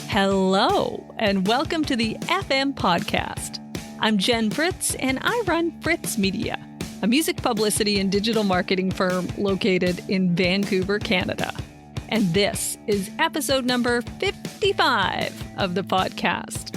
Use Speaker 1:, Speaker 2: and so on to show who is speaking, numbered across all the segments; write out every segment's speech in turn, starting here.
Speaker 1: Hello, and welcome to the FM podcast. I'm Jen Fritz, and I run Fritz Media, a music publicity and digital marketing firm located in Vancouver, Canada. And this is episode number 55 of the podcast.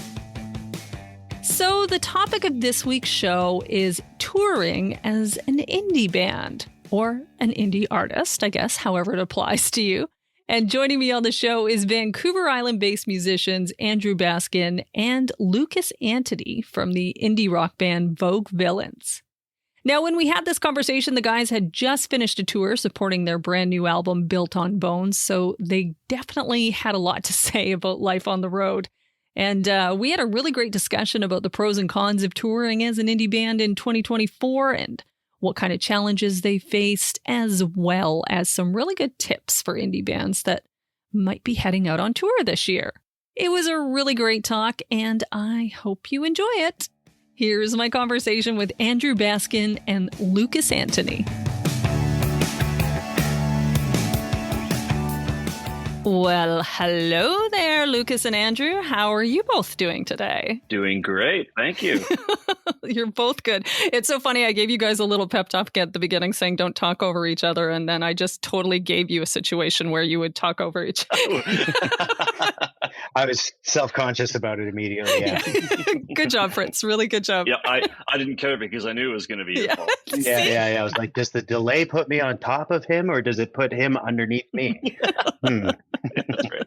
Speaker 1: So the topic of this week's show is touring as an indie band, or an indie artist, I guess, however it applies to you. And joining me on the show is Vancouver Island-based musicians Andrew Baskin and Lucas Antoni from the indie rock band Vogue Villains. Now, when we had this conversation, the guys had just finished a tour supporting their brand new album, Built on Bones, so they definitely had a lot to say about life on the road. And we had a really great discussion about the pros and cons of touring as an indie band in 2024 and what kind of challenges they faced, as well as some really good tips for indie bands that might be heading out on tour this year. It was a really great talk, and I hope you enjoy it. Here's my conversation with Andrew Baskin and Lucas Antoni. Well, hello there, Lucas and Andrew. How are you both doing today?
Speaker 2: Doing great. Thank you.
Speaker 1: You're both good. It's so funny. I gave you guys a little pep talk at the beginning saying don't talk over each other. And then I just totally gave you a situation where you would talk over each other.
Speaker 3: I was self-conscious about it immediately. Yeah.
Speaker 1: Good job, Fritz. Really good job.
Speaker 2: Yeah, I didn't care because I knew it was going to be your fault.
Speaker 3: Yeah. I was like, does the delay put me on top of him or does it put him underneath me?
Speaker 2: That's great.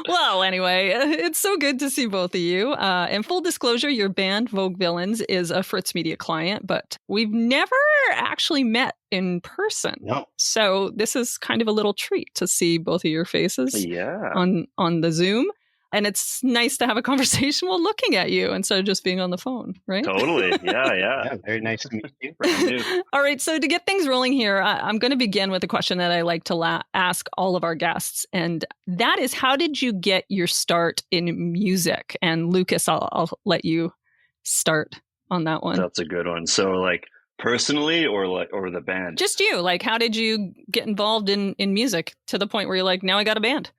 Speaker 1: Well, anyway, it's so good to see both of you. And full disclosure, your band, Vogue Villains, is a Fritz Media client, but we've never actually met in person.
Speaker 3: No.
Speaker 1: So this is kind of a little treat to see both of your faces on the Zoom. And it's nice to have a conversation while looking at you instead of just being on the phone, right?
Speaker 2: Totally. Yeah.
Speaker 3: Very nice to meet you.
Speaker 2: Brand new.
Speaker 1: All right. So to get things rolling here, I'm going to begin with a question that I like to ask all of our guests. And that is, how did you get your start in music? And Lucas, I'll let you start on that one.
Speaker 2: That's a good one. So like personally or the band?
Speaker 1: Just you. Like, how did you get involved in music to the point where you're like, now I got a band?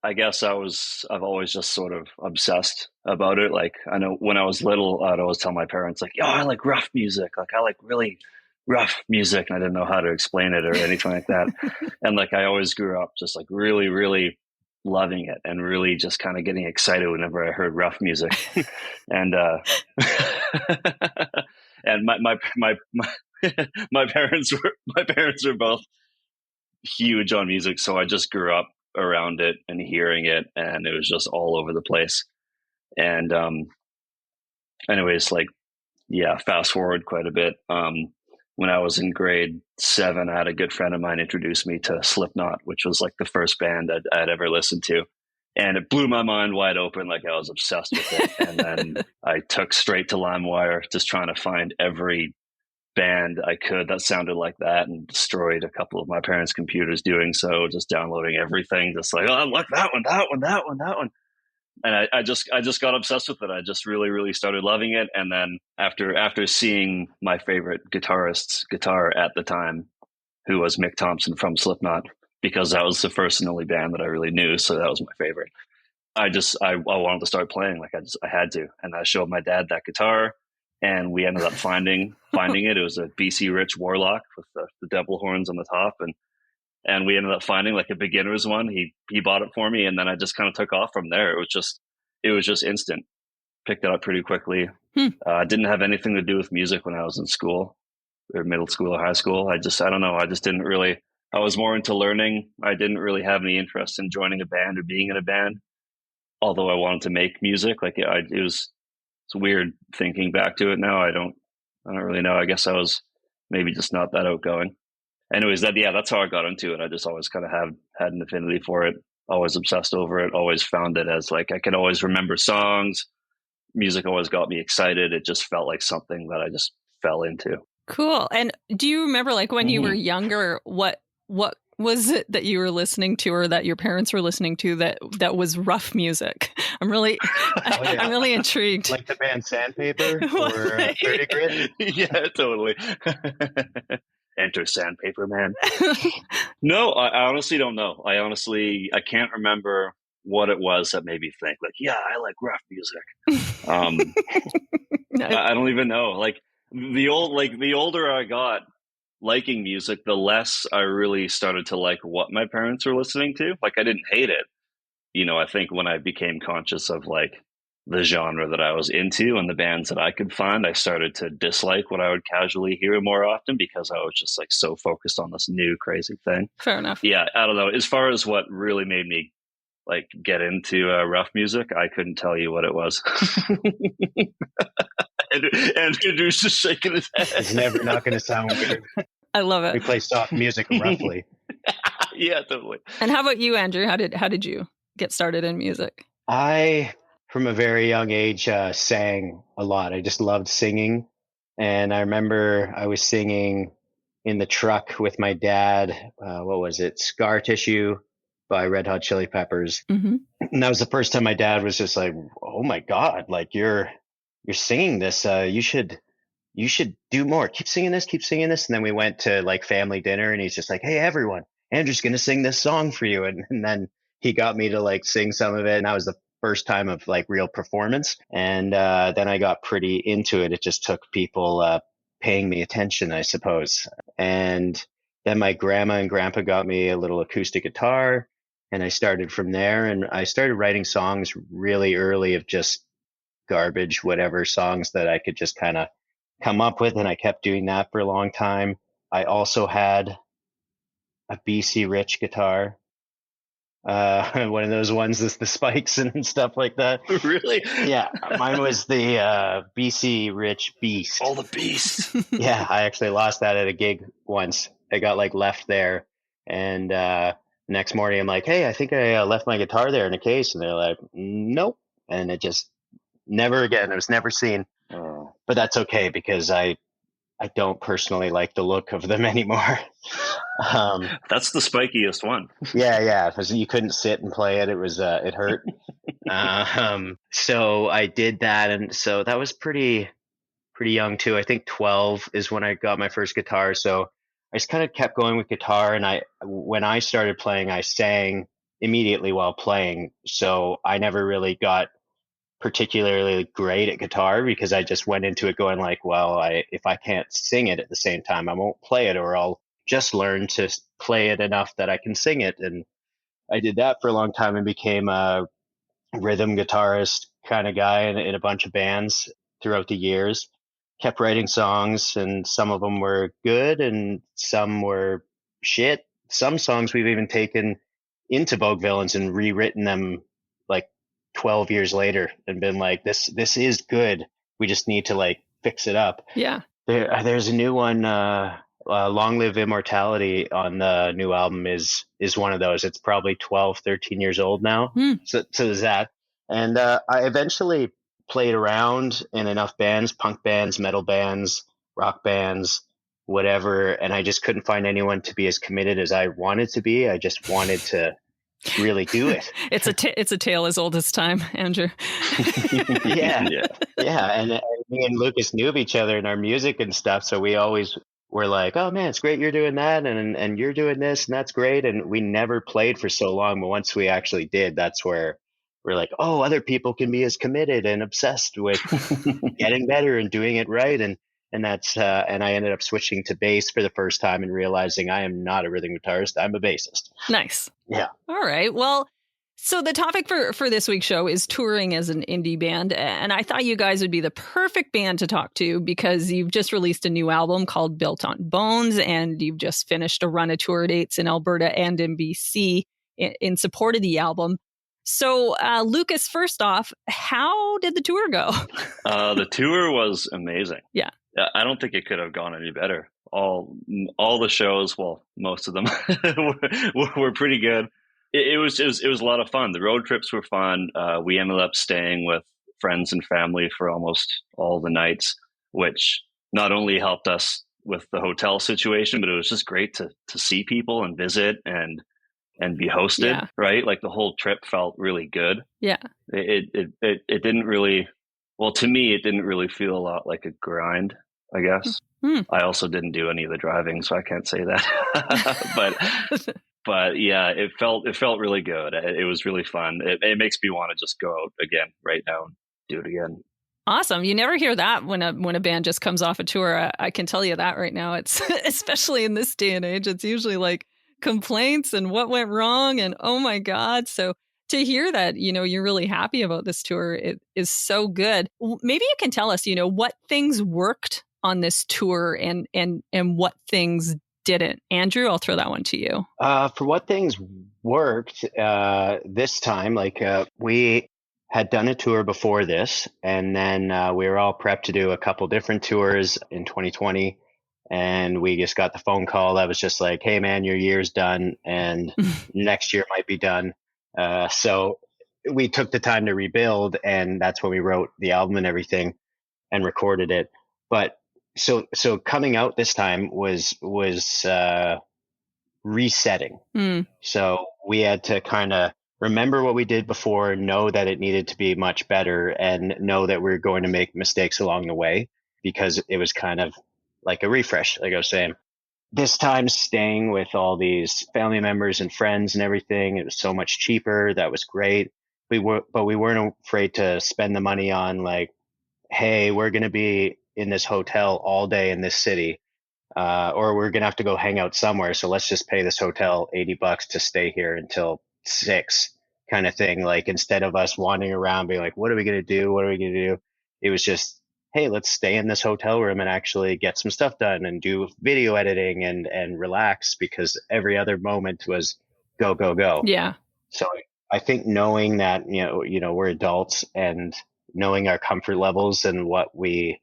Speaker 2: I guess I've always just sort of obsessed about it. Like, I know when I was little, I'd always tell my parents, like, yo, I like rough music. Like, I like really rough music. And I didn't know how to explain it or anything like that. And like, I always grew up just like really, really loving it and really just kind of getting excited whenever I heard rough music. And, and my parents were both huge on music. So I just grew up around it and hearing it, and it was just all over the place. And anyways, like, yeah, fast forward quite a bit. When I was in grade 7, I had a good friend of mine introduce me to Slipknot, which was like the first band I'd ever listened to, and it blew my mind wide open. Like, I was obsessed with it. And then I took straight to LimeWire, just trying to find every band I could that sounded like that, and destroyed a couple of my parents' computers doing so, just downloading everything, just like, oh, I like that one. And I just got obsessed with it. I just really, really started loving it. And then after seeing my favorite guitarist's guitar at the time, who was Mick Thompson from Slipknot, because that was the first and only band that I really knew, so that was my favorite. I wanted to start playing. Like, I had to. And I showed my dad that guitar, and we ended up finding it. It was a BC Rich Warlock with the devil horns on the top. And we ended up finding like a beginner's one. He bought it for me, and then I just kind of took off from there. It was just instant. Picked it up pretty quickly. Didn't have anything to do with music when I was in school, or middle school or high school. I don't know. I just didn't really, I was more into learning. I didn't really have any interest in joining a band or being in a band, although I wanted to make music. Like, it's weird thinking back to it now. I don't really know. I guess I was maybe just not that outgoing. Anyways, that's how I got into it. I just always kind of had an affinity for it, always obsessed over it, always found it as like, I could always remember songs. Music always got me excited. It just felt like something that I just fell into.
Speaker 1: Cool. And do you remember, like, when you were younger, what was it that you were listening to, or that your parents were listening to, that was rough music? I'm really intrigued.
Speaker 3: Like the band Sandpaper or
Speaker 1: Right.
Speaker 3: 30 Grit?
Speaker 2: Yeah, totally. Enter Sandpaper Man. No, I honestly don't know. I can't remember what it was that made me think like, yeah, I like rough music. I don't even know. Like the older I got liking music, the less I really started to like what my parents were listening to. Like I didn't hate it. I think when I became conscious of like the genre that I was into and the bands that I could find, I started to dislike what I would casually hear more often because I was just like so focused on this new crazy thing.
Speaker 1: Fair enough.
Speaker 2: Yeah, I don't know. As far as what really made me like get into rough music, I couldn't tell you what it was. and Andrew's just shaking his head.
Speaker 3: It's never not going to sound weird.
Speaker 1: I love it.
Speaker 3: We play soft music roughly.
Speaker 2: Yeah, totally.
Speaker 1: And how about you, Andrew? How did you get started in music?
Speaker 3: I, from a very young age, sang a lot. I just loved singing. And I remember I was singing in the truck with my dad. What was it? Scar Tissue by Red Hot Chili Peppers.
Speaker 1: Mm-hmm.
Speaker 3: And that was the first time my dad was just like, oh my God, like you're singing this. You should do more. Keep singing this. And then we went to like family dinner and he's just like, hey, everyone, Andrew's going to sing this song for you. And then he got me to like sing some of it. And that was the first time of like real performance. And then I got pretty into it. It just took people paying me attention, I suppose. And then my grandma and grandpa got me a little acoustic guitar. And I started from there. And I started writing songs really early of just garbage, whatever songs that I could just kind of come up with. And I kept doing that for a long time. I also had a BC Rich guitar. One of those ones with the spikes and stuff like that.
Speaker 2: Really?
Speaker 3: Yeah. Mine was the BC Rich Beast.
Speaker 2: All the beasts.
Speaker 3: Yeah. I actually lost that at a gig once. I got like left there. And next morning I'm like, hey, I think I left my guitar there in a case. And they're like, nope. And it just never again. It was never seen.
Speaker 2: Oh.
Speaker 3: But that's okay because I don't personally like the look of them anymore.
Speaker 2: That's the spikiest one.
Speaker 3: Yeah. Because you couldn't sit and play it. It was, it hurt. So I did that. And so that was pretty young too. I think 12 is when I got my first guitar. So I just kind of kept going with guitar. And when I started playing, I sang immediately while playing. So I never really got particularly great at guitar because I just went into it going like, well, if I can't sing it at the same time, I won't play it, or I'll just learn to play it enough that I can sing it. And I did that for a long time and became a rhythm guitarist kind of guy in a bunch of bands throughout the years. Kept writing songs, and some of them were good and some were shit. Some songs we've even taken into Vogue Villains and rewritten them like 12 years later and been like, this is good. We just need to like fix it up.
Speaker 1: Yeah.
Speaker 3: There's a new one, Long Live Immortality on the new album is one of those. It's probably 12, 13 years old now. So there's that. And I eventually played around in enough bands, punk bands, metal bands, rock bands, whatever. And I just couldn't find anyone to be as committed as I wanted to be. I just wanted to really do it.
Speaker 1: It's a tale as old as time, Andrew.
Speaker 3: Yeah. And me and Lucas knew of each other in our music and stuff, so we always were like, oh man, it's great you're doing that, and you're doing this, and that's great. And we never played for so long, but once we actually did, that's where we're like, oh, other people can be as committed and obsessed with getting better and doing it right. And that's and I ended up switching to bass for the first time and realizing I am not a rhythm guitarist. I'm a bassist.
Speaker 1: Nice.
Speaker 3: Yeah.
Speaker 1: All right. Well, so the topic for this week's show is touring as an indie band. And I thought you guys would be the perfect band to talk to because you've just released a new album called Built on Bones, and you've just finished a run of tour dates in Alberta and in BC in support of the album. So, Lucas, first off, how did the tour go?
Speaker 2: The tour was amazing.
Speaker 1: Yeah.
Speaker 2: I don't think it could have gone any better. All the shows, well, most of them were pretty good. It was a lot of fun. The road trips were fun. We ended up staying with friends and family for almost all the nights, which not only helped us with the hotel situation, but it was just great to see people and visit and be hosted, right? Like the whole trip felt really good. Yeah. It didn't really, well, to me, it didn't really feel a lot like a grind, I guess. I also didn't do any of the driving, so I can't say that. but yeah, it felt really good. It was really fun. It makes me want to just go out again right now and do it again.
Speaker 1: Awesome. You never hear that when a band just comes off a tour. I can tell you that right now. It's especially in this day and age, it's usually like complaints and what went wrong and oh my God. So to hear that, you're really happy about this tour, it is so good. Maybe you can tell us, what things worked on this tour and what things didn't. Andrew, I'll throw that one to you.
Speaker 3: For what things worked this time, we had done a tour before this, and then we were all prepped to do a couple different tours in 2020. And we just got the phone call that was just like, hey, man, your year's done and next year might be done. So we took the time to rebuild, and that's when we wrote the album and everything and recorded it. But so coming out this time was resetting. So we had to kind of remember what we did before, know that it needed to be much better, and know that we're going to make mistakes along the way, because it was kind of like a refresh, like I was saying. This time staying with all these family members and friends and everything, it was so much cheaper. That was great. But we weren't afraid to spend the money on like, hey, we're going to be in this hotel all day in this city, or we're going to have to go hang out somewhere. So let's just pay this hotel $80 to stay here until 6 kind of thing. Like, instead of us wandering around being like, what are we going to do? What are we going to do? It was just, hey, let's stay in this hotel room and actually get some stuff done and do video editing and relax, because every other moment was go, go, go.
Speaker 1: Yeah.
Speaker 3: So I think knowing that, we're adults and knowing our comfort levels and what we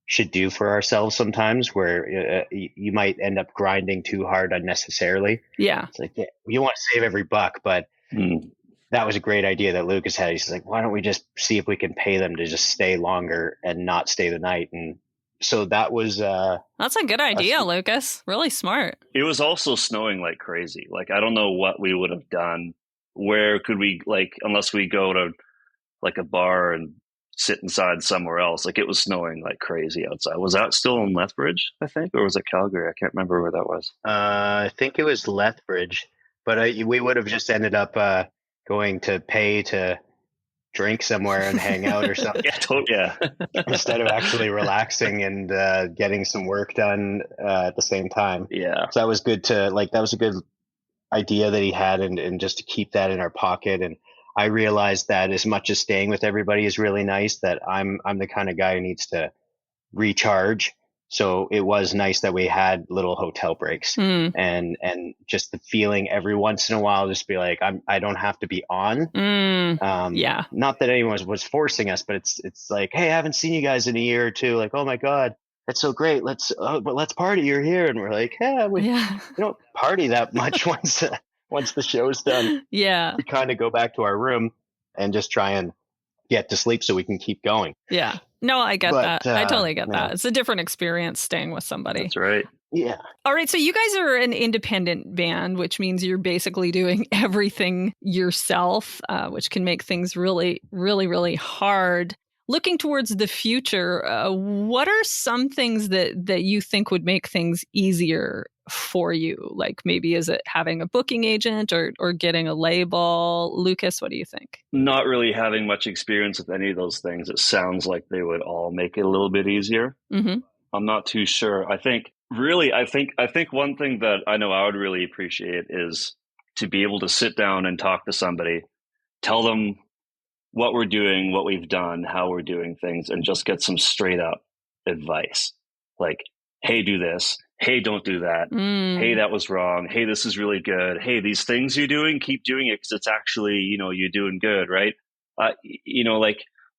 Speaker 3: should do for ourselves sometimes, where you might end up grinding too hard unnecessarily.
Speaker 1: Yeah.
Speaker 3: It's like, you want to save every buck, but that was a great idea that Lucas had. He's like, why don't we just see if we can pay them to just stay longer and not stay the night? And so that was...
Speaker 1: That's a good idea, Lucas. Really smart.
Speaker 2: It was also snowing like crazy. Like, I don't know what we would have done. Where could we, like, unless we go to like a bar and sit inside somewhere else. Like, it was snowing like crazy outside. Was that still in Lethbridge, I think? Or was it Calgary? I can't remember where that was.
Speaker 3: I think it was Lethbridge. But we would have just ended up going to pay to drink somewhere and hang out or something.
Speaker 2: Yeah.
Speaker 3: Instead of actually relaxing and getting some work done at the same time.
Speaker 2: Yeah.
Speaker 3: So that was good that was a good idea that he had, and just to keep that in our pocket. And I realized that as much as staying with everybody is really nice, that I'm the kind of guy who needs to recharge. So it was nice that we had little hotel breaks and just the feeling every once in a while, just be like, I don't have to be on.
Speaker 1: Yeah.
Speaker 3: Not that anyone was forcing us, but it's like, hey, I haven't seen you guys in a year or two. Like, oh my God, that's so great. Let's party. You're here. And we're like, we don't party that much once the show's done.
Speaker 1: Yeah.
Speaker 3: We kind of go back to our room and just try and get to sleep so we can keep going.
Speaker 1: Yeah. No, I get that. I totally get that. It's a different experience staying with somebody.
Speaker 2: That's right.
Speaker 3: Yeah.
Speaker 1: All right. So you guys are an independent band, which means you're basically doing everything yourself, which can make things really, really, really hard. Looking towards the future, what are some things that you think would make things easier for you? Like, maybe is it having a booking agent or getting a label? Lucas, what do you think? Not
Speaker 2: really having much experience with any of those things. It sounds like they would all make it a little bit easier. Mm-hmm. I'm not too sure. I think one thing that I know I would really appreciate is to be able to sit down and talk to somebody, tell them what we're doing, what we've done, how we're doing things, and just get some straight up advice. Like, hey, do this. Hey, don't do that. Hey, that was wrong. Hey, this is really good. Hey, these things you're doing, keep doing it, because it's actually, you're doing good, right? I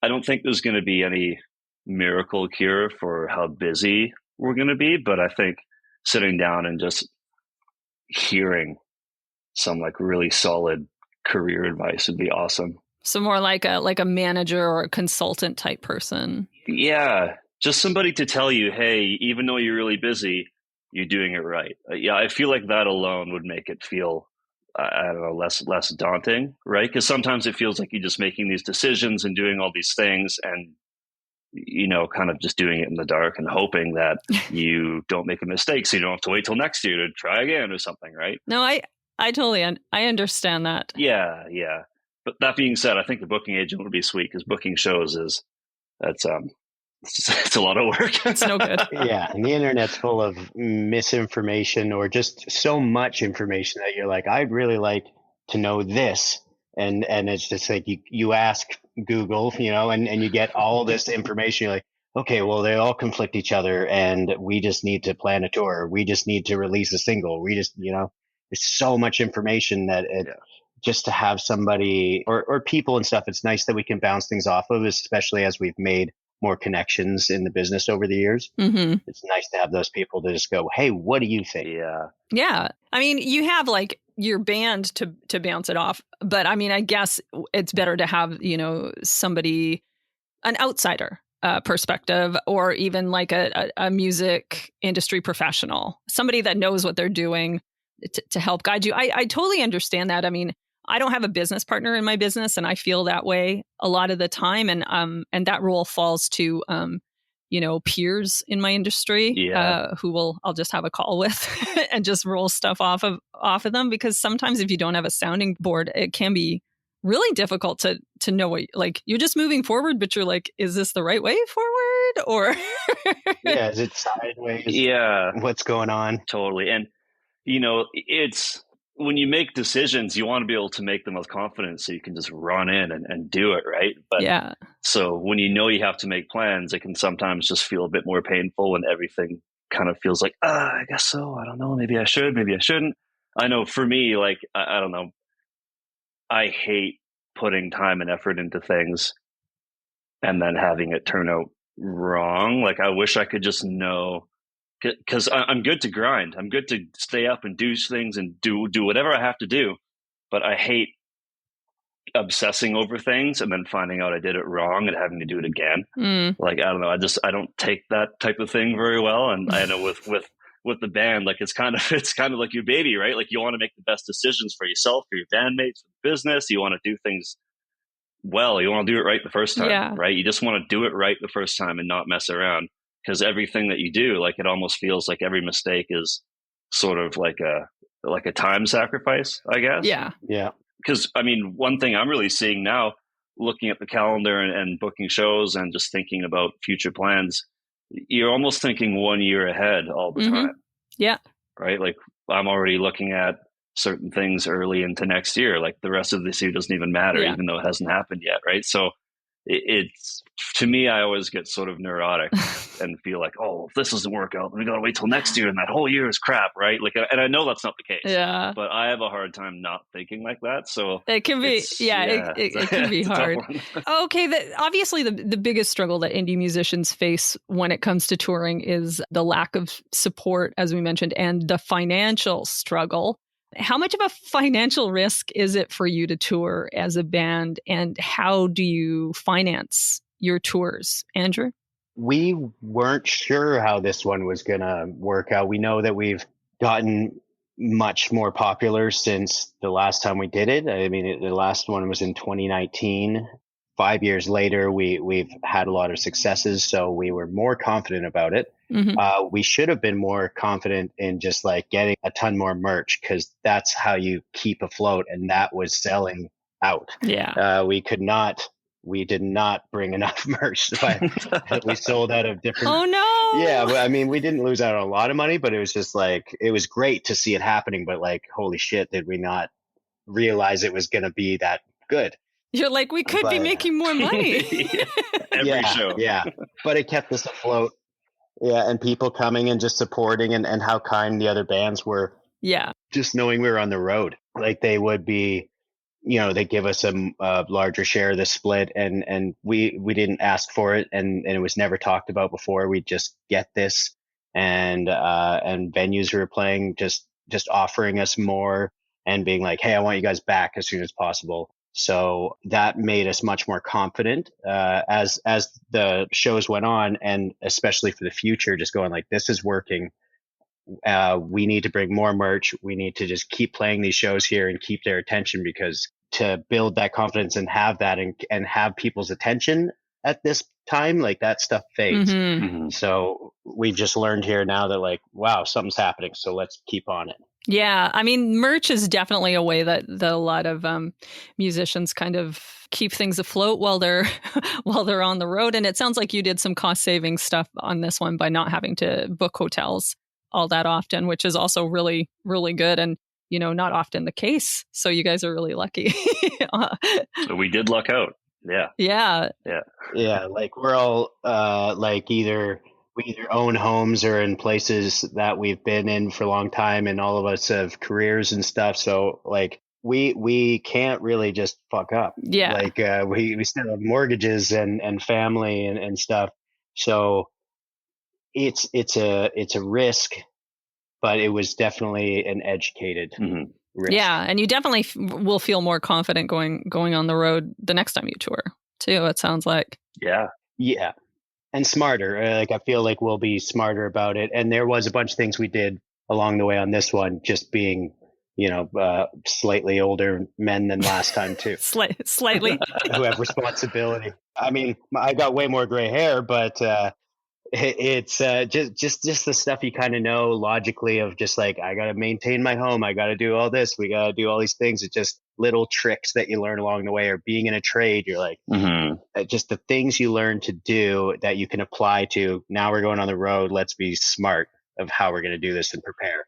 Speaker 2: don't think there's going to be any miracle cure for how busy we're going to be, but I think sitting down and just hearing some like really solid career advice would be awesome.
Speaker 1: So more like a manager or a consultant type person. Yeah.
Speaker 2: Just somebody to tell you, hey, even though you're really busy, you're doing it right. I feel like that alone would make it feel, I don't know, less daunting, right? Because sometimes it feels like you're just making these decisions and doing all these things and, kind of just doing it in the dark and hoping that you don't make a mistake so you don't have to wait till next year to try again or something, right?
Speaker 1: No, I totally, I understand that.
Speaker 2: Yeah. But that being said, I think the booking agent would be sweet because booking shows it's a lot of work.
Speaker 1: It's no good.
Speaker 3: Yeah, and the internet's full of misinformation or just so much information that you're like, I'd really like to know this. And it's just like you ask Google, and you get all this information. You're like, okay, well, they all conflict each other, and we just need to plan a tour. We just need to release a single. We just, there's so much information that just to have somebody or people and stuff, it's nice that we can bounce things off of, especially as we've made more connections in the business over the years.
Speaker 1: Mm-hmm.
Speaker 3: It's nice to have those people to just go, hey, what do you think?
Speaker 1: Yeah. I mean, you have like your band to bounce it off. But I mean, I guess it's better to have, somebody, an outsider perspective, or even like a music industry professional, somebody that knows what they're doing to help guide you. I totally understand that. I mean, I don't have a business partner in my business, and I feel that way a lot of the time. And that role falls to, peers in my industry, who I'll just have a call with and just roll stuff off of them. Because sometimes if you don't have a sounding board, it can be really difficult to know what, like, you're just moving forward, but you're like, is this the right way forward? Or
Speaker 3: yeah, is it sideways?
Speaker 2: Yeah.
Speaker 3: What's going on?
Speaker 2: Totally. And, it's, when you make decisions, you want to be able to make them with confidence so you can just run in and do it, right? But so when you have to make plans, it can sometimes just feel a bit more painful when everything kind of feels like, I guess so. I don't know. Maybe I should, maybe I shouldn't. I know for me, like, I don't know. I hate putting time and effort into things and then having it turn out wrong. Like, I wish I could just know, because I'm good to grind. I'm good to stay up and do things and do whatever I have to do. But I hate obsessing over things and then finding out I did it wrong and having to do it again. Like, I don't know. I don't take that type of thing very well. And I know with the band, like, it's kind of like your baby, right? Like, you want to make the best decisions for yourself, for your bandmates, for the business. You want to do things well. You want to do it right the first time, right? You just want to do it right the first time and not mess around. Because everything that you do, like, it almost feels like every mistake is sort of like a time sacrifice, I guess.
Speaker 3: Yeah.
Speaker 2: Because, I mean, one thing I'm really seeing now, looking at the calendar and booking shows and just thinking about future plans, you're almost thinking 1 year ahead all the time.
Speaker 1: Yeah.
Speaker 2: Right? Like, I'm already looking at certain things early into next year. Like, the rest of this year doesn't even matter, even though it hasn't happened yet, right? So it's, to me, I always get sort of neurotic and feel like, oh, if this doesn't work out, then we got to wait till next year, and that whole year is crap, right? Like, and I know that's not the case. Yeah. But I have a hard time not thinking like that. So
Speaker 1: it can be, it can be hard. Okay, obviously the biggest struggle that indie musicians face when it comes to touring is the lack of support, as we mentioned, and the financial struggle. How much of a financial risk is it for you to tour as a band, and how do you finance your tours, Andrew?
Speaker 3: We weren't sure how this one was going to work out. We know that we've gotten much more popular since the last time we did it. I mean, the last one was in 2019. 5 years later, we've had a lot of successes, so we were more confident about it. We should have been more confident in just like getting a ton more merch, because that's how you keep afloat, and that was selling out. We did not bring enough merch. We sold out of different.
Speaker 1: Oh no!
Speaker 3: Yeah, but I mean, we didn't lose out on a lot of money, but it was just like, it was great to see it happening. But like, holy shit, did we not realize it was going to be that good?
Speaker 1: You're like, we could be making more money.
Speaker 2: Every show.
Speaker 3: Yeah, but it kept us afloat. Yeah, and people coming and just supporting, and how kind the other bands were.
Speaker 1: Yeah.
Speaker 3: Just knowing we were on the road. Like, they would be, they give us a larger share of the split, and we didn't ask for it, and it was never talked about before. We just get this, and venues who were playing just offering us more and being like, hey, I want you guys back as soon as possible. So that made us much more confident as the shows went on, and especially for the future, just going like, this is working. We need to bring more merch. We need to just keep playing these shows here and keep their attention, because to build that confidence and have that and have people's attention at this time, like, that stuff fades. So we've just learned here now that, like, wow, something's happening. So let's keep on it.
Speaker 1: Yeah, I mean, merch is definitely a way that a lot of musicians kind of keep things afloat while they're while they're on the road. And it sounds like you did some cost saving stuff on this one by not having to book hotels all that often, which is also really, really good and, you know, not often the case. So you guys are really lucky.
Speaker 2: So we did luck out. Yeah.
Speaker 1: Yeah.
Speaker 3: Yeah, like we're all like we either own homes or in places that we've been in for a long time, and all of us have careers and stuff. So like we can't really just fuck up.
Speaker 1: Yeah.
Speaker 3: Like we still have mortgages and family and stuff. So it's a risk, but it was definitely an educated risk.
Speaker 1: Yeah, and you definitely will feel more confident going on the road the next time you tour too. It sounds like.
Speaker 2: Yeah.
Speaker 3: And smarter. Like I feel like we'll be smarter about it. And there was a bunch of things we did along the way on this one, just being, you know, slightly older men than last time too.
Speaker 1: Slightly.
Speaker 3: Who have responsibility. I mean, I got way more gray hair, but it's just the stuff you kind of know logically of just like, I got to maintain my home. I got to do all this. We got to do all these things. It's just little tricks that you learn along the way, or being in a trade. You're like, just the things you learn to do that you can apply to. Now we're going on the road. Let's be smart of how we're going to do this and prepare.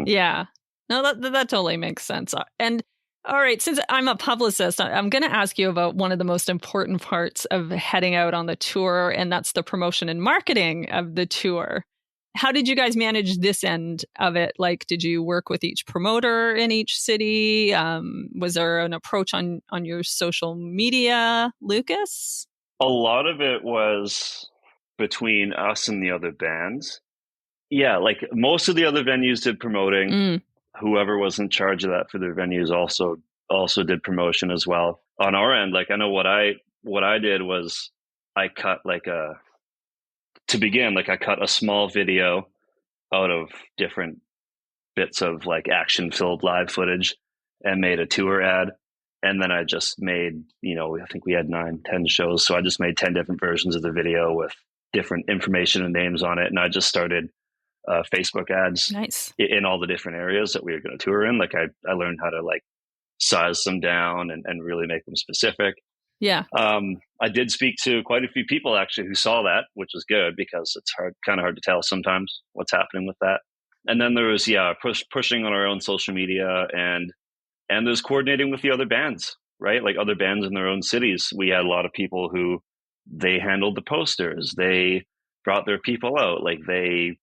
Speaker 1: Yeah, no, that totally makes sense. And all right, since I'm a publicist, I'm going to ask you about one of the most important parts of heading out on the tour, and that's the promotion and marketing of the tour. How did you guys manage this end of it? Like, did you work with each promoter in each city? Was there an approach on your social media, Lucas?
Speaker 2: A lot of it was between us and the other bands. Yeah, like most of the other venues did promoting. Whoever was in charge of that for their venues also did promotion as well. On our end, like I know what I did was I cut I cut a small video out of different bits of like action filled live footage and made a tour ad. And then I just made, you know, I think we had 9-10 shows. So I just made 10 different versions of the video with different information and names on it. And I just started Facebook ads in all the different areas that we were going to tour in. Like I learned how to like size them down and really make them specific.
Speaker 1: Yeah.
Speaker 2: I did speak to quite a few people actually who saw that, which was good because it's kind of hard to tell sometimes what's happening with that. And then there was, pushing on our own social media and there's coordinating with the other bands, right? Like other bands in their own cities. We had a lot of people who they handled the posters. They brought their people out. Like they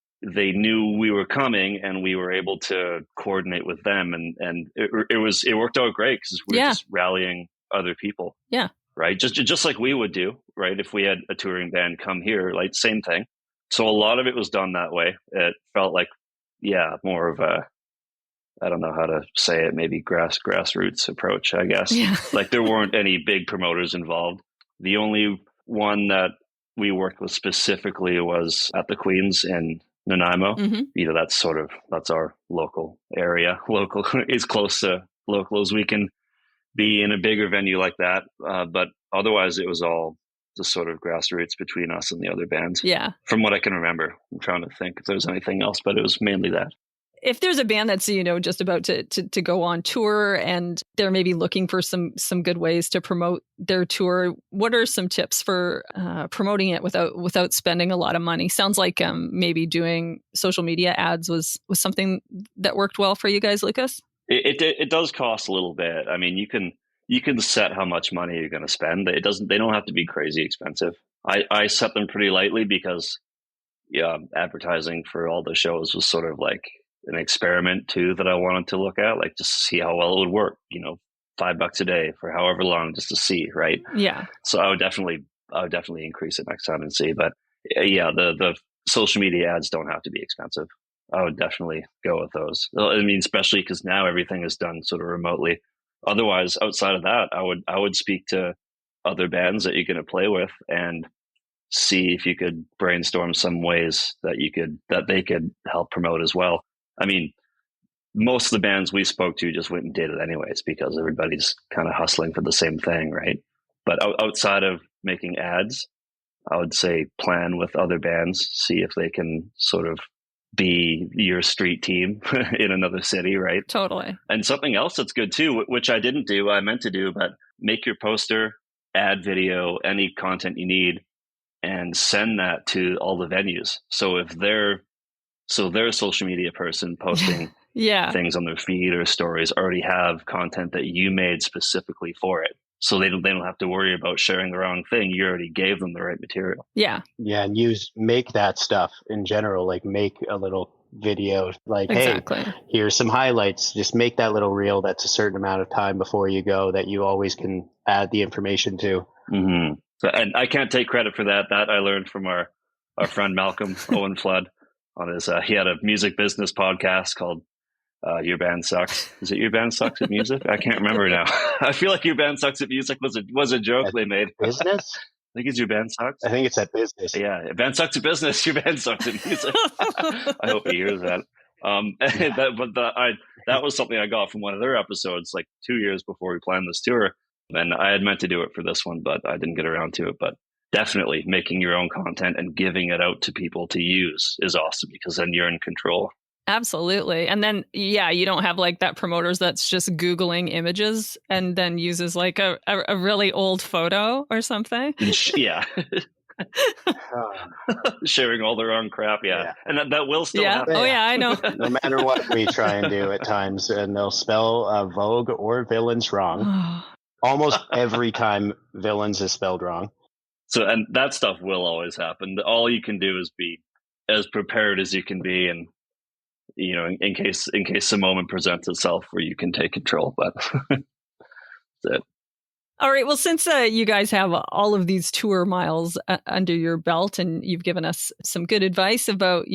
Speaker 2: knew we were coming and we were able to coordinate with them. And it worked out great because we were just rallying other people.
Speaker 1: Yeah.
Speaker 2: Right. Just like we would do, right? If we had a touring band come here, like same thing. So a lot of it was done that way. It felt like, more of a, I don't know how to say it, maybe grassroots approach, I guess. Yeah. Like there weren't any big promoters involved. The only one that we worked with specifically was at the Queens in Nanaimo. You know, that's our local area. Local is close to local as we can be in a bigger venue like that. But otherwise it was all just sort of grassroots between us and the other bands.
Speaker 1: Yeah.
Speaker 2: From what I can remember. I'm trying to think if there's anything else, but it was mainly that.
Speaker 1: If there's a band that's, you know, just about to go on tour and they're maybe looking for some good ways to promote their tour, what are some tips for promoting it without spending a lot of money? Sounds like maybe doing social media ads was something that worked well for you guys, Lucas.
Speaker 2: It does cost a little bit. I mean, you can set how much money you're going to spend. They don't have to be crazy expensive. I set them pretty lightly because advertising for all the shows was sort of like an experiment too that I wanted to look at, like just to see how well it would work, you know, $5 a day for however long just to see, right?
Speaker 1: Yeah. So
Speaker 2: I would definitely increase it next time and see. But the social media ads don't have to be expensive. I would definitely go with those. I mean, especially because now everything is done sort of remotely. Otherwise, outside of that, I would speak to other bands that you're going to play with and see if you could brainstorm some ways that they could help promote as well. I mean, most of the bands we spoke to just went and did it anyways because everybody's kind of hustling for the same thing, right? But outside of making ads, I would say plan with other bands, see if they can sort of be your street team in another city, right?
Speaker 1: Totally.
Speaker 2: And something else that's good too, which I didn't do, I meant to do, but make your poster, add video, any content you need, and send that to all the venues. So if they're a social media person posting things on their feed or stories, already have content that you made specifically for it. So they don't have to worry about sharing the wrong thing. You already gave them the right material.
Speaker 1: Yeah.
Speaker 3: Yeah. And make that stuff in general, like make a little video, like,
Speaker 1: exactly.
Speaker 3: Hey, here's some highlights. Just make that little reel that's a certain amount of time before you go that you always can add the information to.
Speaker 2: Mm-hmm. So, and I can't take credit for that. That I learned from our friend Malcolm Owen Flood on his, he had a music business podcast called Your Band Sucks. Is it Your Band Sucks at Music? I can't remember now. I feel like Your Band Sucks at Music was a joke they made.
Speaker 3: Business?
Speaker 2: I think it's Your Band Sucks.
Speaker 3: I think it's at business.
Speaker 2: Yeah, Band Sucks at Business. Your Band Sucks at Music. I hope he hears that. That was something I got from one of their episodes, like 2 years before we planned this tour. And I had meant to do it for this one, but I didn't get around to it. But definitely making your own content and giving it out to people to use is awesome, because then you're in control.
Speaker 1: Absolutely. And then, you don't have like that promoters that's just Googling images and then uses like a really old photo or something.
Speaker 2: Yeah. Sharing all the wrong crap. Yeah. And that will still happen.
Speaker 1: Oh, yeah, I know.
Speaker 3: No matter what we try and do at times, and they'll spell Vogue or Villains wrong. Almost every time Villains is spelled wrong.
Speaker 2: So, and that stuff will always happen. All you can do is be as prepared as you can be, and in case the moment presents itself where you can take control. But that's it.
Speaker 1: All right. Well, since you guys have all of these tour miles under your belt, and you've given us some good advice about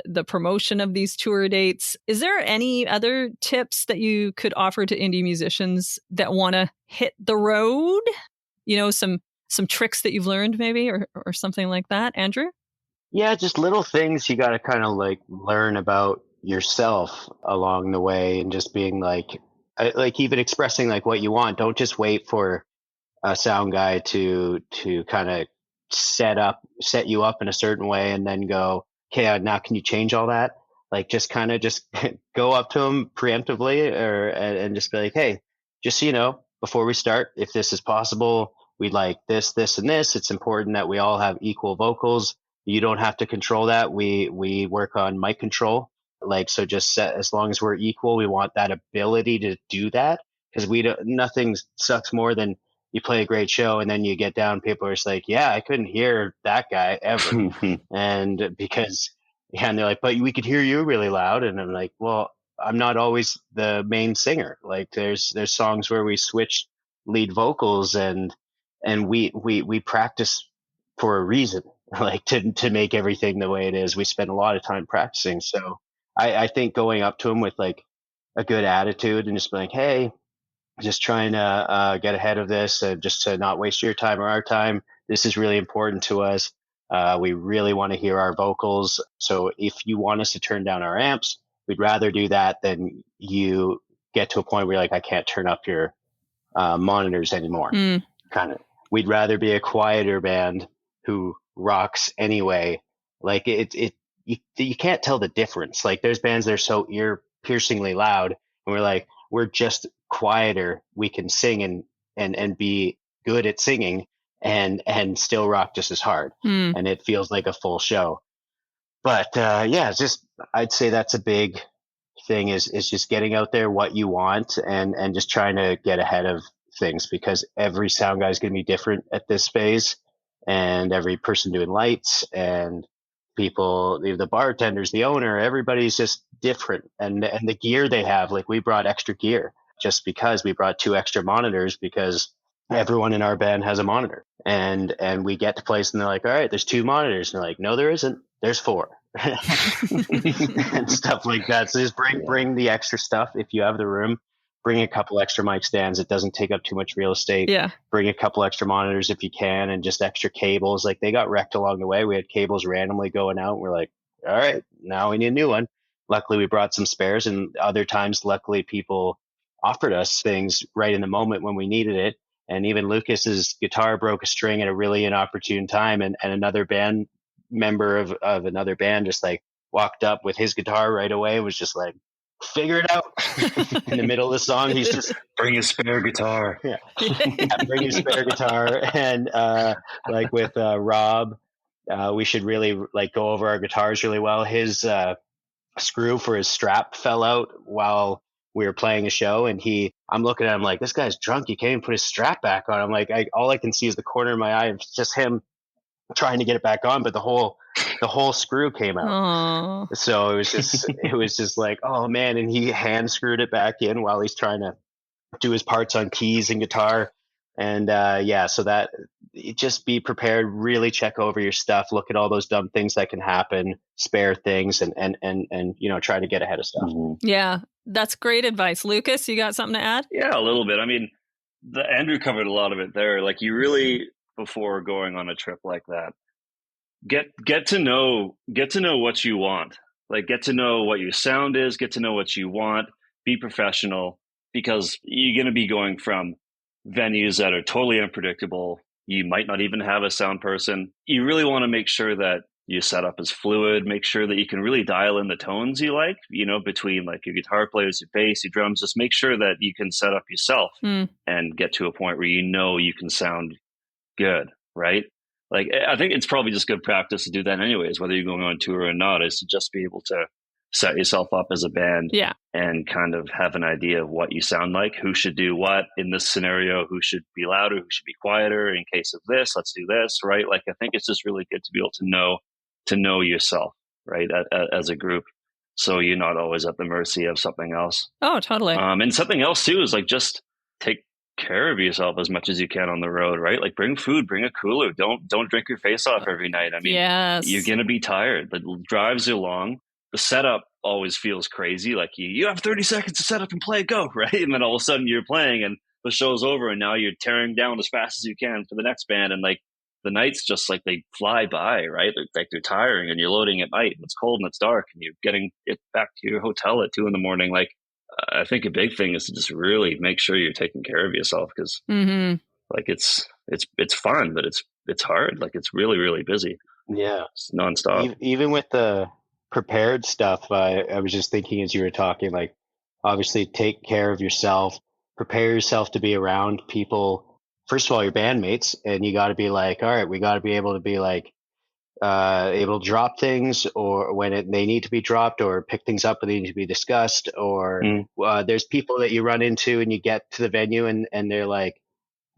Speaker 1: the promotion of these tour dates, is there any other tips that you could offer to indie musicians that want to hit the road? Some tricks that you've learned maybe, or something like that, Andrew?
Speaker 3: Yeah, just little things you got to kind of like learn about yourself along the way, and just being like even expressing like what you want. Don't just wait for a sound guy to kind of set you up in a certain way and then go, okay, now can you change all that? Like just kind of just go up to them preemptively and just be like, hey, just so you know, before we start, if this is possible, we'd like this, this, and this. It's important that we all have equal vocals. You don't have to control that. We work on mic control. Like, so just as long as we're equal, we want that ability to do that, because nothing sucks more than you play a great show and then you get down, people are just like, yeah, I couldn't hear that guy ever. And they're like, but we could hear you really loud. And I'm like, well, I'm not always the main singer. Like there's songs where we switch lead vocals and we practice for a reason, like to make everything the way it is. We spend a lot of time practicing. So I think going up to them with like a good attitude and just being like, hey, just trying to get ahead of this, just to not waste your time or our time. This is really important to us. We really want to hear our vocals. So if you want us to turn down our amps, we'd rather do that than you get to a point where you're like, I can't turn up your monitors anymore. Kind of. We'd rather be a quieter band who rocks anyway. Like you can't tell the difference. Like there's bands that are so ear piercingly loud, and we're like, we're just quieter. We can sing and be good at singing and still rock just as hard. And it feels like a full show. But it's just, I'd say that's a big thing is just getting out there what you want and just trying to get ahead of things, because every sound guy is going to be different at this phase, and every person doing lights and people, the bartenders, the owner, everybody's just different. And the gear they have, like we brought extra gear just because we brought 2 extra monitors, because everyone in our band has a monitor, and we get to place and they're like, all right, there's 2 monitors. And they're like, no, there isn't. There's 4 and stuff like that. So just bring the extra stuff. If you have the room, bring a couple extra mic stands. It doesn't take up too much real estate.
Speaker 1: Yeah.
Speaker 3: Bring a couple extra monitors if you can, and just extra cables. Like they got wrecked along the way. We had cables randomly going out. We're like, all right, now we need a new one. Luckily we brought some spares, and other times, luckily people offered us things right in the moment when we needed it. And even Lucas's guitar broke a string at a really inopportune time. And another band member of another band just like walked up with his guitar right away, was just like, figure it out. In the middle of the song, he's just
Speaker 2: bring a spare guitar.
Speaker 3: Yeah, bring your spare guitar. And like with Rob, we should really like go over our guitars really well. His screw for his strap fell out while we were playing a show, and I'm looking at him like, this guy's drunk, he can't even put his strap back on. I'm like, all I can see is the corner of my eye. It's just him trying to get it back on, but the whole screw came out.
Speaker 1: Aww.
Speaker 3: So it was just like, oh man. And he hand screwed it back in while he's trying to do his parts on keys and guitar. And so that, just be prepared, really check over your stuff, look at all those dumb things that can happen, spare things, and try to get ahead of stuff.
Speaker 2: Mm-hmm.
Speaker 1: Yeah, that's great advice. Lucas, you got something to add?
Speaker 2: Yeah, a little bit. I mean, Andrew covered a lot of it there. Like, you really, before going on a trip like that, get to know what you want. Like, get to know what your sound is, get to know what you want, be professional, because you're going to be going from venues that are totally unpredictable. You might not even have a sound person. You really want to make sure that your setup is fluid, make sure that you can really dial in the tones you like, between like your guitar players, your bass, your drums. Just make sure that you can set up yourself and get to a point where you can sound good, right? Like, I think it's probably just good practice to do that anyways, whether you're going on tour or not, is to just be able to set yourself up as a band and kind of have an idea of what you sound like, who should do what in this scenario, who should be louder, who should be quieter. In case of this, let's do this, right? Like, I think it's just really good to be able to know yourself, right, as a group, so you're not always at the mercy of something else.
Speaker 1: Oh, totally.
Speaker 2: And something else too is like, just take care of yourself as much as you can on the road, right? Like, bring food, bring a cooler. Don't drink your face off every night. I mean, you're gonna be tired. The drives are long. The setup always feels crazy. Like, you have 30 seconds to set up and play, go, right? And then all of a sudden you're playing and the show's over, and now you're tearing down as fast as you can for the next band. And like, the nights just like, they fly by, right? They're tiring, and you're loading at night and it's cold and it's dark and you're getting it back to your hotel at 2 a.m. Like, I think a big thing is to just really make sure you're taking care of yourself, because like, it's fun, but it's hard. Like, it's really, really busy.
Speaker 3: Yeah.
Speaker 2: It's nonstop.
Speaker 3: Even with the prepared stuff, I was just thinking as you were talking, like, obviously take care of yourself, prepare yourself to be around people. First of all, your bandmates, and you got to be like, all right, we got to be able to be like, able to drop things, or when they need to be dropped, or pick things up when they need to be discussed, or there's people that you run into and you get to the venue and they're like,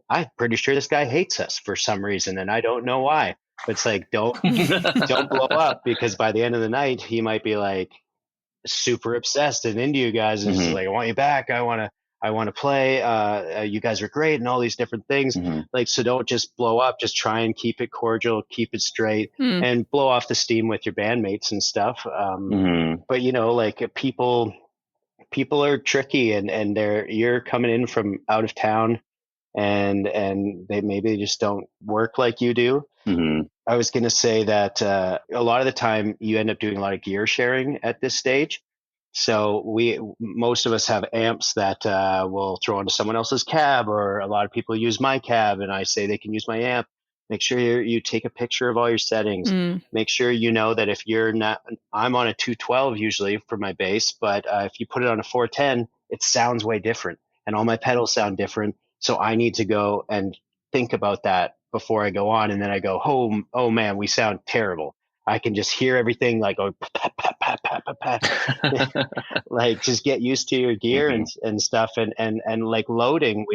Speaker 3: I'm pretty sure this guy hates us for some reason, and I don't know why. But it's like, don't blow up, because by the end of the night, he might be like super obsessed and into you guys, and just like, I want you back. I want to play. You guys are great, and all these different things. Like, so don't just blow up. Just try and keep it cordial, keep it straight, and blow off the steam with your bandmates and stuff. But like, people are tricky, and you're coming in from out of town, and they maybe just don't work like you do. I was going to say that a lot of the time you end up doing a lot of gear sharing at this stage. So most of us have amps that we'll throw into someone else's cab, or a lot of people use my cab, and I say they can use my amp. Make sure you take a picture of all your settings. Make sure you know that if you're not, I'm on a 212 usually for my bass, but if you put it on a 410, it sounds way different, and all my pedals sound different. So I need to go and think about that before I go on, and then I go, oh man, we sound terrible. I can just hear everything like going pat, pat, pat, pat, pat, pat. Like, just get used to your gear and stuff, and like loading.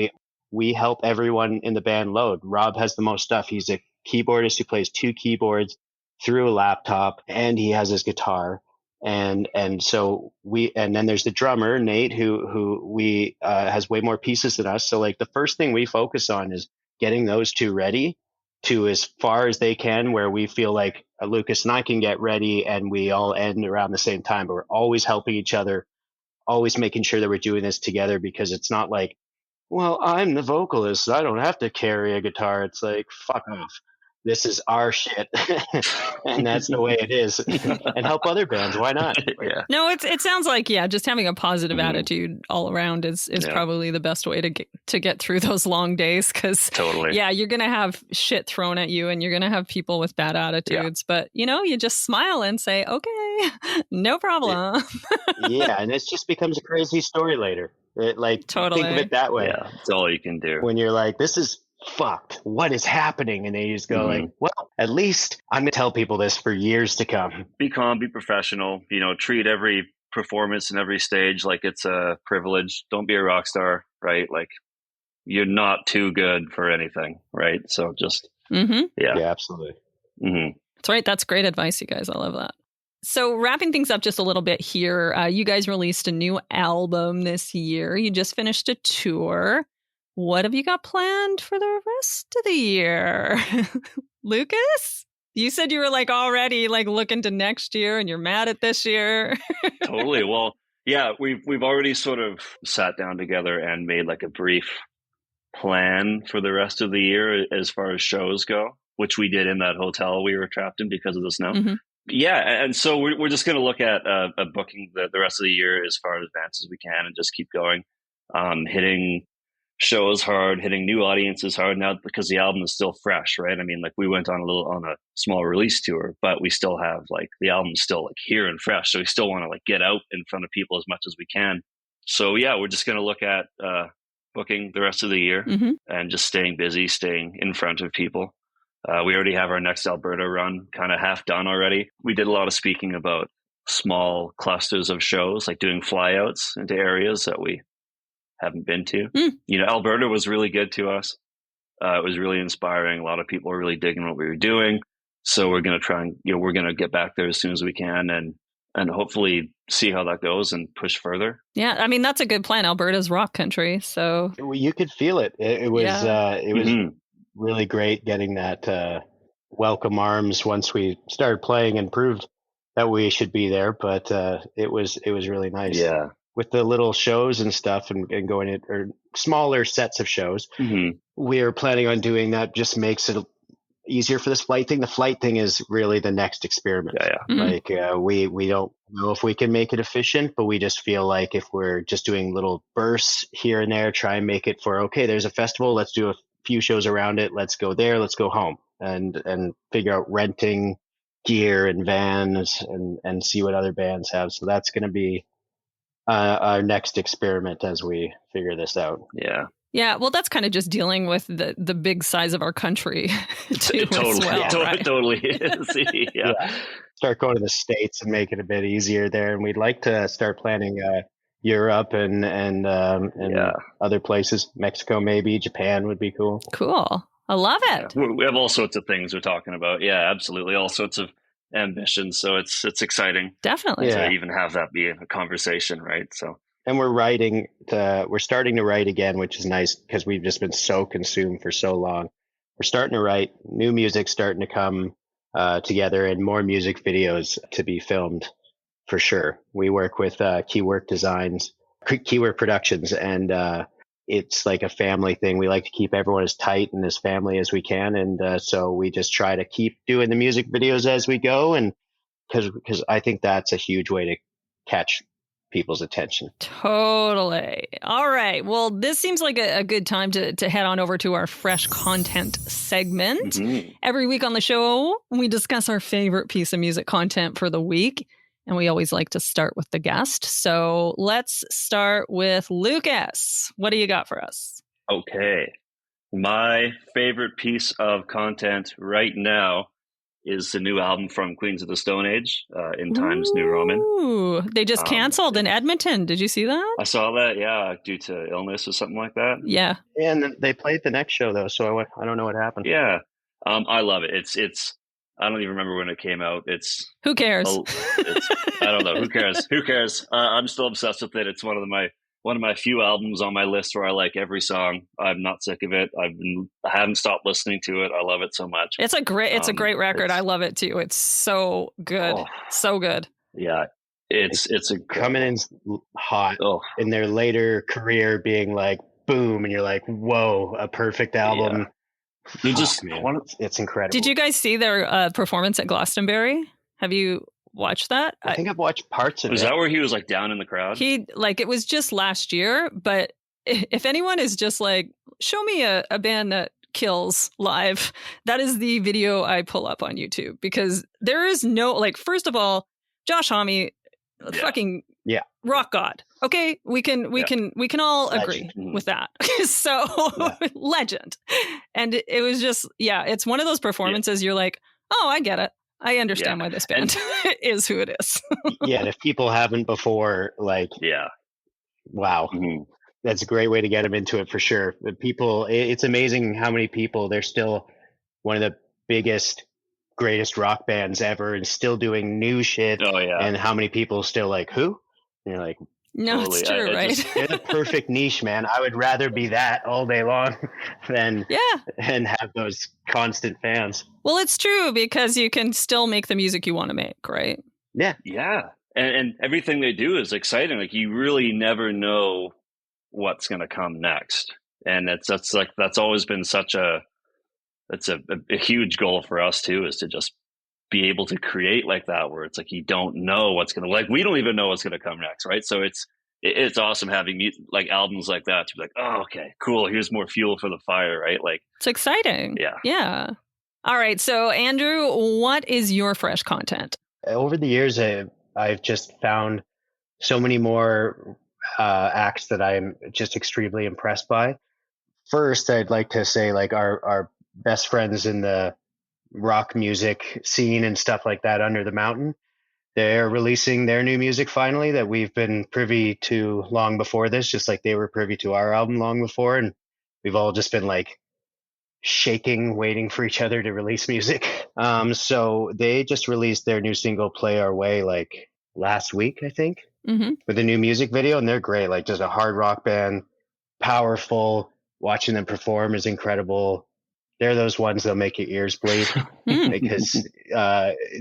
Speaker 3: We help everyone in the band load. Rob has the most stuff. He's a keyboardist who plays 2 keyboards through a laptop, and he has his guitar. And so and then there's the drummer, Nate, who has way more pieces than us. So like, the first thing we focus on is getting those 2 ready to as far as they can, where we feel like Lucas and I can get ready and we all end around the same time, but we're always helping each other, always making sure that we're doing this together, because it's not like, well, I'm the vocalist, I don't have to carry a guitar. It's like, fuck off. this is our shit, and that's the way it is, and help other bands. Why not?
Speaker 2: Yeah.
Speaker 1: No, it sounds like, yeah, just having a positive
Speaker 2: Mhm.
Speaker 1: attitude all around is
Speaker 2: Yeah.
Speaker 1: probably the best way to get through those long days. Because
Speaker 2: Totally.
Speaker 1: yeah, you're gonna have shit thrown at you, and you're gonna have people with bad attitudes. But you just smile and say, okay, no problem.
Speaker 3: Yeah, and it just becomes a crazy story later.
Speaker 1: Totally.
Speaker 3: Think of it that way.
Speaker 2: Yeah, it's all you can do.
Speaker 3: When you're like, this is fucked. What is happening? And then you just go
Speaker 2: Mhm.
Speaker 3: like, well, at least I'm going to tell people this for years to come.
Speaker 2: Be calm, be professional, treat every performance and every stage like it's a privilege. Don't be a rock star, right? Like, you're not too good for anything, right? So just,
Speaker 1: Mm-hmm.
Speaker 2: yeah.
Speaker 3: Yeah, absolutely.
Speaker 2: Mm-hmm.
Speaker 1: That's right. That's great advice, you guys. I love that. So wrapping things up just a little bit here, you guys released a new album this year. You just finished a tour. What have you got planned for the rest of the year? Lucas? You said you were already looking to next year and you're mad at this year.
Speaker 2: Totally. Well, yeah, we've already sort of sat down together and made a brief plan for the rest of the year as far as shows go, which we did in that hotel we were trapped in because of the snow.
Speaker 1: Mm-hmm.
Speaker 2: Yeah, and so we're just going to look at booking the rest of the year as far in advance as we can and just keep going, hitting shows hard, hitting new audiences hard now because the album is still fresh, right? I mean, we went on a small release tour, but we still have the album's still here and fresh, so we still want to get out in front of people as much as we can. So yeah, we're just going to look at booking the rest of the year
Speaker 1: Mm-hmm.
Speaker 2: and just staying busy, staying in front of people. We already have our next Alberta run kind of half done already. We did a lot of speaking about small clusters of shows, doing flyouts into areas that we haven't been to. Alberta was really good to us. It was really inspiring. A lot of people were really digging what we were doing. So we're going to try and, we're going to get back there as soon as we can and hopefully see how that goes and push further.
Speaker 1: Yeah, I mean, that's a good plan. Alberta's rock country, so
Speaker 3: You could feel it. It was
Speaker 2: Mm-hmm.
Speaker 3: really great getting that welcome arms once we started playing and proved that we should be there. But it was really nice.
Speaker 2: Yeah.
Speaker 3: With the little shows and stuff and going in, or smaller sets of shows,
Speaker 2: Mm-hmm.
Speaker 3: we're planning on doing that. Just makes it easier for this flight thing. The flight thing is really the next experiment.
Speaker 2: Yeah.
Speaker 1: Mhm.
Speaker 3: We don't know if we can make it efficient, but we just feel like if we're just doing little bursts here and there, try and make it for, okay, there's a festival, let's do a few shows around it, let's go there, let's go home, and figure out renting gear and vans and see what other bands have. So that's going to be our next experiment as we figure this out.
Speaker 2: Yeah.
Speaker 1: Yeah, well, that's kind of just dealing with the big size of our country too.
Speaker 2: Totally.
Speaker 1: As well, right?
Speaker 2: Totally is. Yeah.
Speaker 3: Start going to the States and make it a bit easier there. And we'd like to start planning Europe and other places. Mexico, maybe. Japan would be cool.
Speaker 1: Cool. I love it.
Speaker 2: Yeah. We have all sorts of things we're talking about. Yeah, absolutely. All sorts of ambitions. So it's exciting.
Speaker 1: Definitely.
Speaker 2: To even have that be a conversation, right? So.
Speaker 3: And we're starting to write again, which is nice because we've just been so consumed for so long. We're starting to write, new music starting to come together, and more music videos to be filmed for sure. We work with Keyword Productions, and it's like a family thing. We like to keep everyone as tight and as family as we can. And so we just try to keep doing the music videos as we go. And because I think that's a huge way to catch people's attention.
Speaker 1: Totally. All right. Well, this seems like a good time to head on over to our fresh content segment.
Speaker 2: Mm-hmm.
Speaker 1: Every week on the show, we discuss our favorite piece of music content for the week. And we always like to start with the guest. So let's start with Lucas. What do you got for us?
Speaker 2: Okay. My favorite piece of content right now is the new album from Queens of the Stone Age, In Times New Roman.
Speaker 1: Ooh, they just canceled in Edmonton. Did you see that?
Speaker 2: I saw that, yeah, due to illness or something like that.
Speaker 1: Yeah.
Speaker 3: And they played the next show, though, so I don't know what happened.
Speaker 2: Yeah. I love it. It's I don't even remember when it came out.
Speaker 1: Who cares?
Speaker 2: I don't know. Who cares? Who cares? I'm still obsessed with it. It's one of my few albums on my list where I like every song. I'm not sick of it. I haven't stopped listening to it. I love it so much.
Speaker 1: It's a great record. I love it too. It's so good. So good.
Speaker 2: Yeah. It's
Speaker 3: coming in hot in their later career being like boom, and you're like, whoa, a perfect album
Speaker 2: They're just
Speaker 3: man, it's incredible.
Speaker 1: Did you guys see their performance at Glastonbury? Have you watched that?
Speaker 3: I think I've watched parts of it.
Speaker 2: Was that where he was like down in the crowd?
Speaker 1: It was just last year, but if anyone is just like, show me a band that kills live, that is the video I pull up on YouTube, because there is no, like, first of all, Josh Homme, fucking rock god. Okay, we can all agree with that. So legend. And it was just, it's one of those performances you're like, oh, I get it. I understand why this band is who it is.
Speaker 3: And if people haven't before, like, wow. Mm-hmm. That's a great way to get them into it for sure. But people, it's amazing how many people, they're still one of the biggest, greatest rock bands ever and still doing new shit.
Speaker 2: Oh, yeah.
Speaker 3: And how many people still like, who? And you're like,
Speaker 1: no, totally. It's true, right?
Speaker 3: They're the perfect niche, man. I would rather be that all day long than and have those constant fans.
Speaker 1: Well, it's true, because you can still make the music you want to make, right?
Speaker 3: Yeah.
Speaker 2: Yeah. And everything they do is exciting. Like, you really never know what's going to come next. And that's always been that's a huge goal for us too, is to just be able to create like that, where it's like, you don't know what's going to, like, we don't even know what's going to come next. Right. So it's awesome having like albums like that to be like, oh, okay, cool. Here's more fuel for the fire. Right. Like,
Speaker 1: it's exciting.
Speaker 2: Yeah.
Speaker 1: Yeah. All right. So Andrew, what is your fresh content?
Speaker 3: Over the years, I've just found so many more acts that I'm just extremely impressed by. First, I'd like to say, like, our best friends in the rock music scene and stuff like that, Under the Mountain, they're releasing their new music finally that we've been privy to long before this, just like they were privy to our album long before. And we've all just been like shaking, waiting for each other to release music. So they just released their new single, Play Our Way, like last week, I think, with a new music video. And they're great, like just a hard rock band, powerful. Watching them perform is incredible. They're those ones that'll make your ears bleed because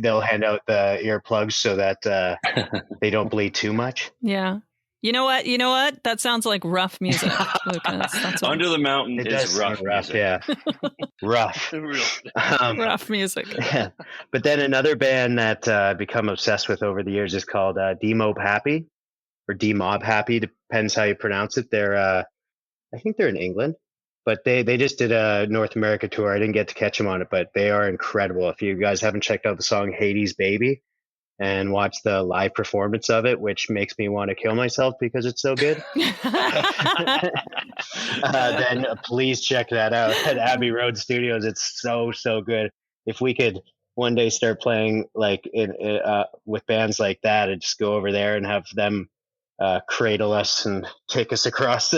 Speaker 3: they'll hand out the earplugs so that they don't bleed too much.
Speaker 1: Yeah. You know what? That sounds like rough music, Lucas.
Speaker 2: Under the Mountain is rough music.
Speaker 3: Yeah. Rough.
Speaker 1: Rough music.
Speaker 3: Yeah. But then another band that I've become obsessed with over the years is called D-Mob Happy, or D-Mob Happy, depends how you pronounce it. They're, I think they're in England, but they just did a North America tour. I didn't get to catch them on it, but they are incredible. If you guys haven't checked out the song Hades Baby and watched the live performance of it, which makes me want to kill myself because it's so good, then please check that out at Abbey Road Studios. It's so good. If we could one day start playing like with bands like that and just go over there and have them cradle us and take us across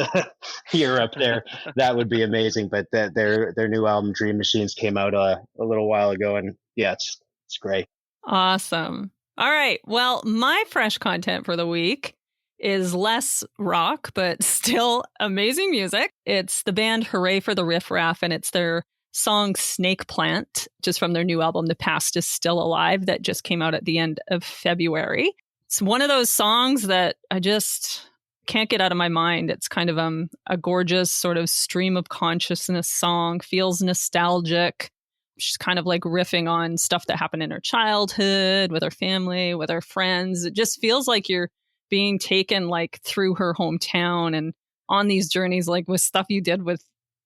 Speaker 3: Europe there, that would be amazing. But their new album Dream Machines came out a little while ago, and it's great.
Speaker 1: Awesome. All right, well, my fresh content for the week is less rock but still amazing music. It's the band Hurray for the Riff, Raff, and it's their song Snake Plant, just from their new album The Past Is Still Alive, that just came out at the end of February. It's one of those songs that I just can't get out of my mind. It's kind of a gorgeous sort of stream of consciousness song, feels nostalgic. She's kind of like riffing on stuff that happened in her childhood, with her family, with her friends. It just feels like you're being taken like through her hometown and on these journeys, like with stuff you did with,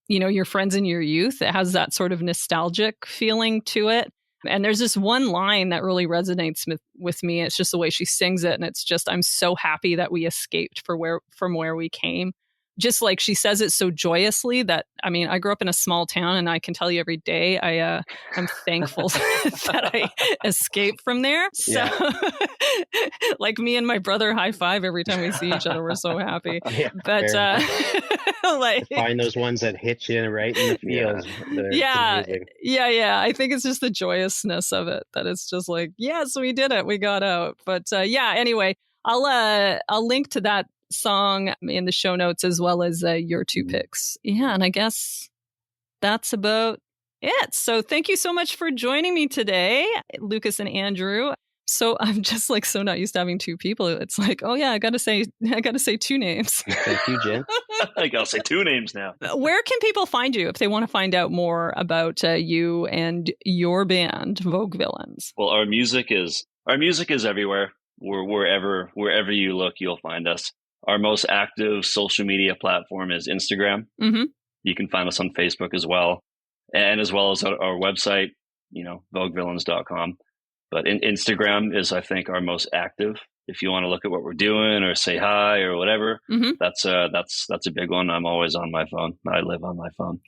Speaker 1: your friends in your youth. It has that sort of nostalgic feeling to it. And there's this one line that really resonates with me. It's just the way she sings it. And it's just, I'm so happy that we escaped from where we came. Just like she says it so joyously that, I mean, I grew up in a small town, and I can tell you every day I'm thankful that I escaped from there. So like me and my brother high five every time we see each other. We're so happy. But like,
Speaker 3: find those ones that hit you right in the feels.
Speaker 1: Yeah. I think it's just the joyousness of it, that it's just like, yes, we did it. We got out. But anyway, I'll link to that song in the show notes, as well as your two picks. And I guess that's about it. So thank you so much for joining me today, Lucas and Andrew. So I'm just like so not used to having two people. It's like, oh yeah, I gotta say two names.
Speaker 3: Thank you, Jen.
Speaker 2: I gotta say two names now.
Speaker 1: Where can people find you if they want to find out more about you and your band, Vogue Villains?
Speaker 2: Well, our music is everywhere. Wherever you look, you'll find us. Our most active social media platform is Instagram.
Speaker 1: Mm-hmm.
Speaker 2: You can find us on Facebook as well, and as well as our website, voguevillains.com. But Instagram is, I think, our most active. If you want to look at what we're doing or say hi or whatever,
Speaker 1: mm-hmm.
Speaker 2: that's a big one. I'm always on my phone. I live on my phone.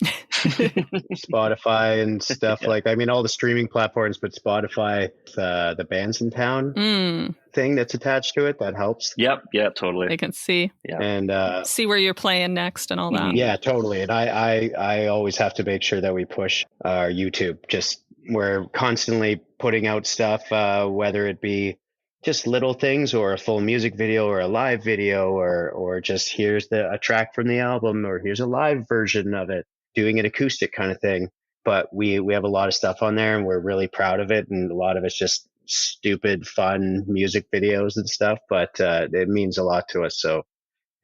Speaker 3: Spotify and stuff all the streaming platforms, but Spotify, the Bands in Town thing that's attached to it, that helps.
Speaker 2: Yep. Yeah, totally.
Speaker 1: They can see.
Speaker 2: Yeah.
Speaker 3: And
Speaker 1: see where you're playing next and all that.
Speaker 3: Yeah, totally. And I always have to make sure that we push our YouTube. We're constantly putting out stuff, whether it be just little things or a full music video or a live video or just here's a track from the album or here's a live version of it, doing an acoustic kind of thing. But we have a lot of stuff on there and we're really proud of it. And a lot of it's just stupid, fun music videos and stuff, but it means a lot to us. So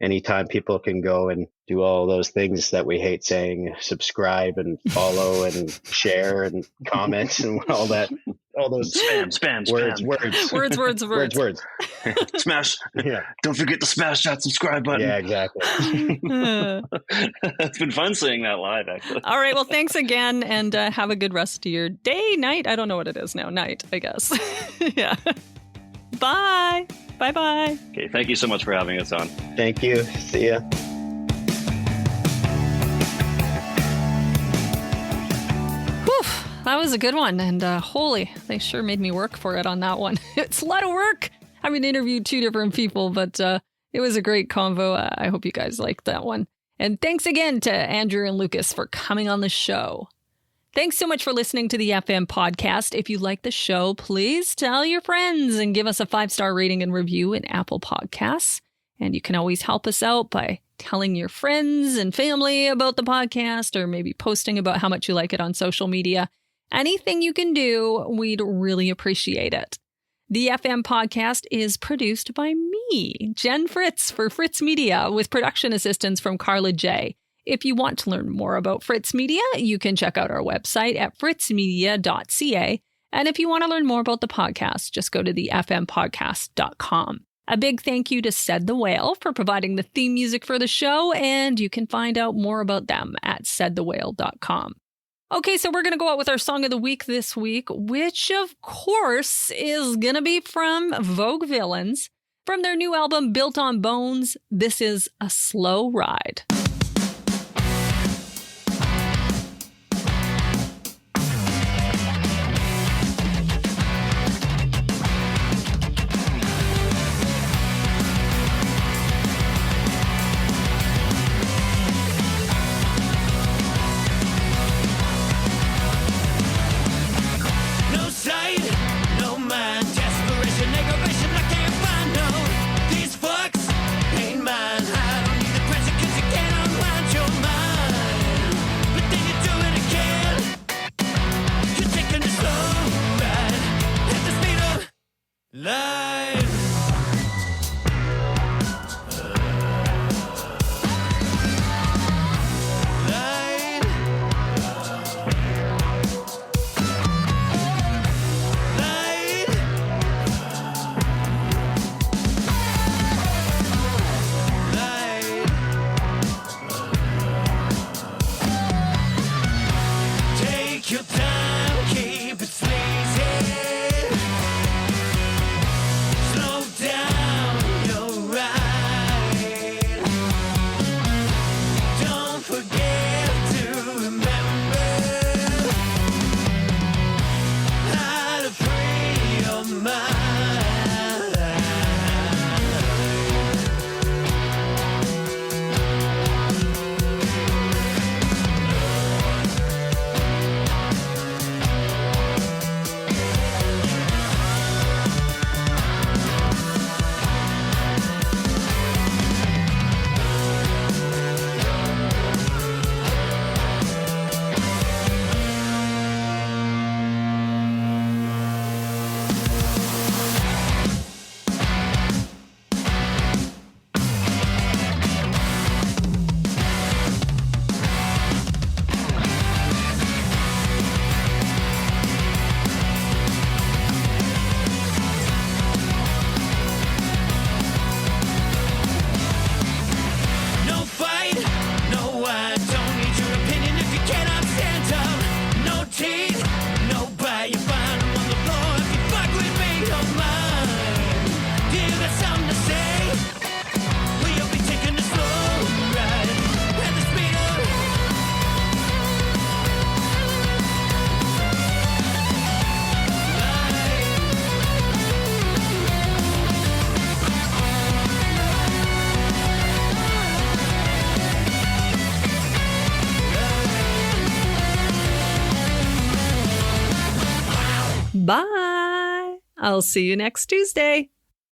Speaker 3: anytime people can go and do all those things that we hate saying, subscribe and follow and share and comment and all those
Speaker 2: spam
Speaker 3: words.
Speaker 2: Smash.
Speaker 3: Yeah.
Speaker 2: Don't forget to smash that subscribe button.
Speaker 3: Yeah, exactly.
Speaker 2: It's been fun saying that live, actually.
Speaker 1: All right. Well, thanks again and have a good rest of your day, night. I don't know what it is now. Night, I guess. Yeah. Bye. Bye-bye.
Speaker 2: Okay, thank you so much for having us on.
Speaker 3: Thank you. See ya.
Speaker 1: Whew, that was a good one. And holy, they sure made me work for it on that one. It's a lot of work. I mean, interviewed two different people, but it was a great convo. I hope you guys liked that one. And thanks again to Andrew and Lucas for coming on the show. Thanks so much for listening to the FM podcast. If you like the show, please tell your friends and give us a 5-star rating and review in Apple Podcasts. And you can always help us out by telling your friends and family about the podcast or maybe posting about how much you like it on social media. Anything you can do, we'd really appreciate it. The FM podcast is produced by me, Jen Fritz, for Fritz Media, with production assistance from Carla J. If you want to learn more about Fritz Media, you can check out our website at fritzmedia.ca. And if you want to learn more about the podcast, just go to thefmpodcast.com. A big thank you to Said the Whale for providing the theme music for the show, and you can find out more about them at saidthewhale.com. Okay, so we're going to go out with our song of the week this week, which of course is going to be from Vogue Villains. From their new album, Built on Bones, this is A Slow Ride.
Speaker 4: No mind, desperation, aggravation, I can't find no. These fucks ain't mine. I don't need the pressure, 'cause you can't
Speaker 1: Bye. I'll see you next Tuesday.